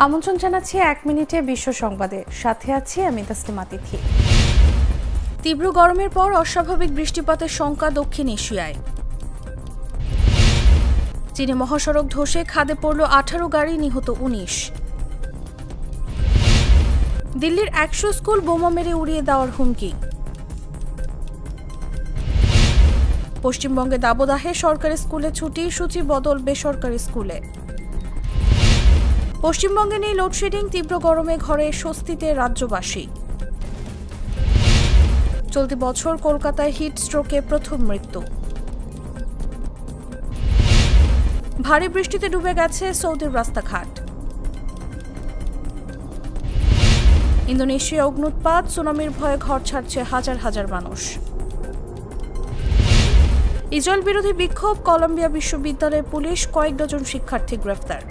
আমন্ত্রণ জানাচ্ছি 1 মিনিটে বিশ্ব সংবাদে, সাথে আছি আমি তাসলিমা তিথি। তীব্র গরমের পর অস্বাভাবিক বৃষ্টিপাতের শঙ্কা দক্ষিণ এশিয়ায়। চীনে মহাসড়ক ধসে খাদে পড়ল 18 গাড়ি, নিহত 19। দিল্লির 100 স্কুল বোমা মেরে উড়িয়ে দেওয়ার হুমকি। পশ্চিমবঙ্গে দাবদাহে সরকারি স্কুলে ছুটি, সূচি বদল বেসরকারি স্কুলে। পশ্চিমবঙ্গে নেই লোডশেডিং, তীব্র গরমে ঘরে স্বস্তিতে রাজ্যবাসী। চলতি বছর কলকাতায় হিট স্ট্রোকে প্রথম মৃত্যু। ভারী বৃষ্টিতে ডুবে গেছে সৌদির রাস্তাঘাট। ইন্দোনেশিয়া অগ্ন্যুৎপাত, সুনামির ভয়ে ঘর ছাড়ছে হাজার হাজার মানুষ। ইসরায়েল বিরোধী বিক্ষোভ, কলম্বিয়া বিশ্ববিদ্যালয়ের পুলিশ, কয়েক ডজন শিক্ষার্থী গ্রেফতার।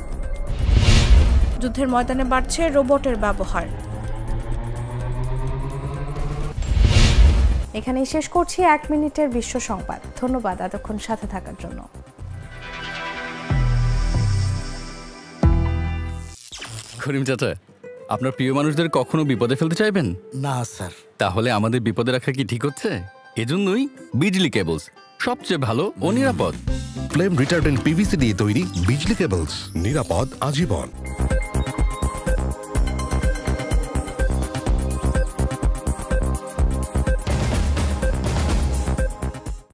যুদ্ধের ময়দানে বাড়ছে রোবটের ব্যবহার। এখানেই শেষ করছি 1 মিনিটের বিশ্ব সংবাদ। ধন্যবাদ এতক্ষণ সাথে থাকার জন্য। করিম চাচা, আপনার প্রিয় মানুষদের কখনো বিপদে ফেলতে চাইবেন না স্যার। তাহলে আমাদের বিপদে রাখা কি ঠিক হচ্ছে? এজন্যই বিজলি কেবলস সবচেয়ে ভালো ও নিরাপদ। ফ্লেম রিটার্ডেন্ট পিভিসি দিয়ে তৈরি বিজলি কেবলস, নিরাপদ আজীবন।